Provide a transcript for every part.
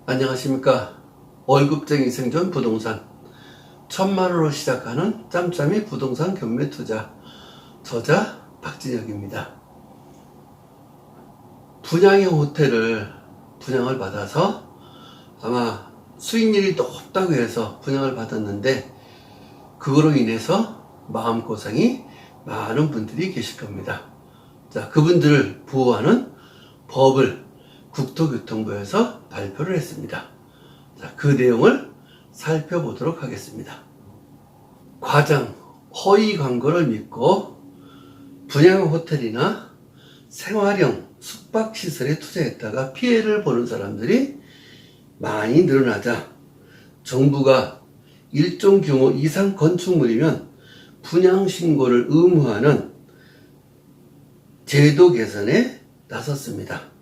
안녕하십니까. 월급쟁이 생존 부동산 1000만원으로 시작하는 짬짬이 부동산 경매투자 저자 박진혁입니다. 분양형 호텔을 분양을 받아서 아마 수익률이 높다고 해서 분양을 받았는데 그거로 인해서 마음고생이 많은 분들이 계실 겁니다. 자, 그분들을 보호하는 법을 국토교통부에서 발표를 했습니다. 자, 그 내용을 살펴보도록 하겠습니다. 과장, 허위 광고를 믿고 분양 호텔이나 생활형 숙박시설에 투자했다가 피해를 보는 사람들이 많이 늘어나자 정부가 일정 규모 이상 건축물이면 분양신고를 의무화하는 제도 개선에 나섰습니다.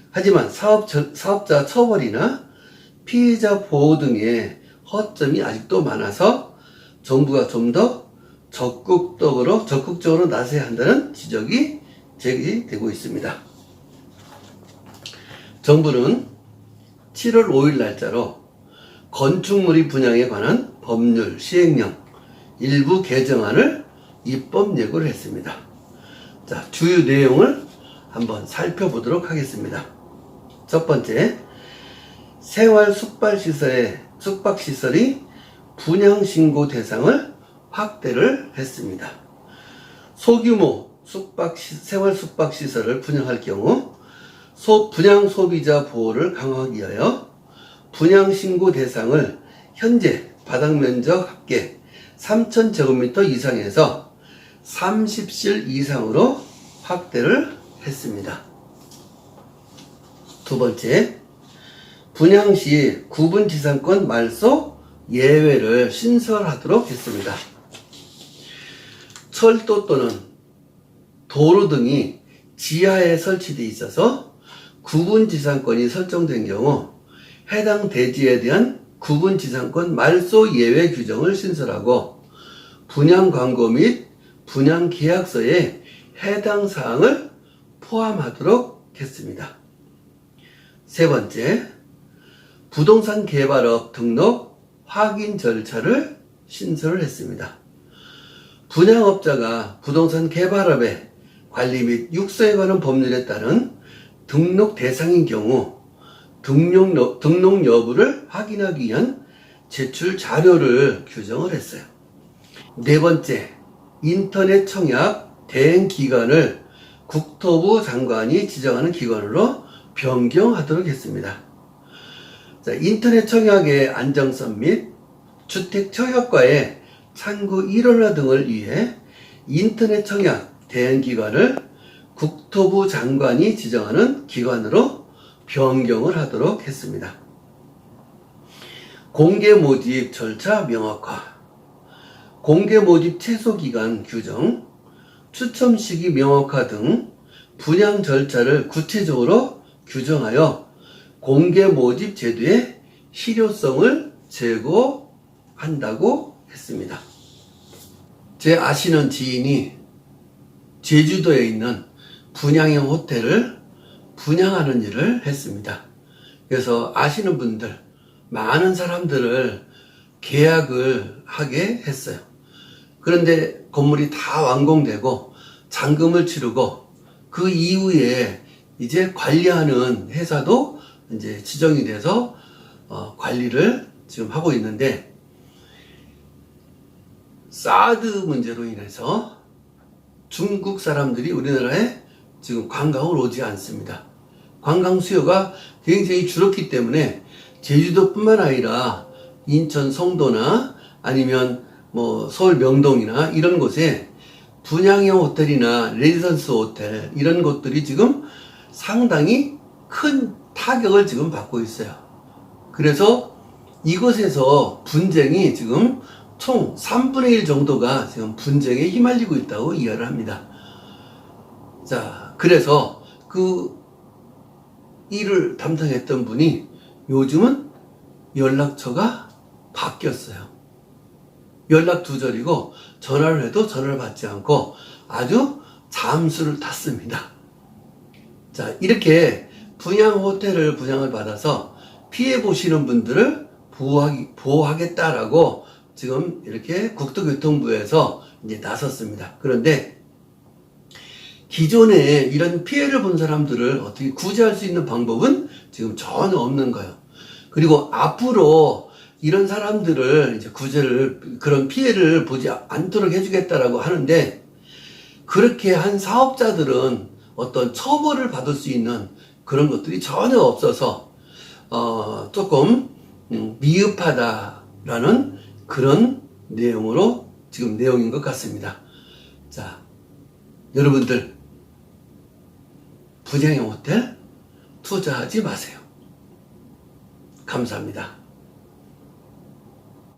하지만 사업자 처벌이나 피해자 보호 등의 허점이 아직도 많아서 정부가 좀 더 적극적으로 나서야 한다는 지적이 제기되고 있습니다. 정부는 7월 5일 날짜로 건축물의 분양에 관한 법률 시행령 일부 개정안을 입법 예고를 했습니다. 자, 주요 내용을 한번 살펴보도록 하겠습니다. 첫 번째, 생활 숙박시설이 분양신고 대상을 확대를 했습니다. 소규모 생활 숙박시설을 분양할 경우 분양 소비자 보호를 강화하기 위하여 분양신고 대상을 현재 바닥면적 합계 3000제곱미터 이상에서 30실 이상으로 확대를 했습니다. 두 번째, 분양 시 구분지상권 말소 예외를 신설하도록 했습니다. 철도 또는 도로 등이 지하에 설치되어 있어서 구분지상권이 설정된 경우 해당 대지에 대한 구분지상권 말소 예외 규정을 신설하고 분양광고 및 분양계약서에 해당 사항을 포함하도록 했습니다. 세 번째, 부동산 개발업 등록 확인 절차를 신설을 했습니다. 분양업자가 부동산 개발업의 관리 및 육성에 관한 법률에 따른 등록 대상인 경우 등록 여부를 확인하기 위한 제출 자료를 규정을 했어요. 네 번째, 인터넷 청약 대행 기관을 국토부 장관이 지정하는 기관으로 변경하도록 했습니다. 자, 인터넷 청약의 안정성 및 주택 청약과의 창구 일원화 등을 위해 인터넷 청약 대행 기관을 국토부 장관이 지정하는 기관으로 변경을 하도록 했습니다. 공개 모집 절차 명확화, 공개 모집 최소 기간 규정, 추첨 시기 명확화 등 분양 절차를 구체적으로 규정하여 공개 모집 제도의 실효성을 제고한다고 했습니다. 제 아시는 지인이 제주도에 있는 분양형 호텔을 분양하는 일을 했습니다. 그래서 아시는 분들, 많은 사람들을 계약을 하게 했어요. 그런데 건물이 다 완공되고 잔금을 치르고 그 이후에 이제 관리하는 회사도 이제 지정이 돼서 관리를 지금 하고 있는데 사드 문제로 인해서 중국 사람들이 우리나라에 지금 관광을 오지 않습니다. 관광 수요가 굉장히 줄었기 때문에 제주도뿐만 아니라 인천 송도나 아니면 서울 명동이나 이런 곳에 분양형 호텔이나 레지던스 호텔 이런 곳들이 지금 상당히 큰 타격을 지금 받고 있어요. 그래서 이곳에서 분쟁이 지금 총 3분의 1 정도가 지금 분쟁에 휘말리고 있다고 이해를 합니다. 자, 그래서 그 일을 담당했던 분이 요즘은 연락처가 바뀌었어요. 연락 두절이고 전화를 해도 전화를 받지 않고 아주 잠수를 탔습니다. 자, 이렇게 분양 호텔을 분양을 받아서 피해 보시는 분들을 보호하겠다라고 지금 이렇게 국토교통부에서 이제 나섰습니다. 그런데 기존에 이런 피해를 본 사람들을 어떻게 구제할 수 있는 방법은 지금 전혀 없는 거예요. 그리고 앞으로 이런 사람들을 이제 구제를, 그런 피해를 보지 않도록 해주겠다라고 하는데, 그렇게 한 사업자들은 어떤 처벌을 받을 수 있는 그런 것들이 전혀 없어서, 조금, 미흡하다라는 그런 내용으로 지금 내용인 것 같습니다. 자, 여러분들, 분양형 호텔 투자하지 마세요. 감사합니다.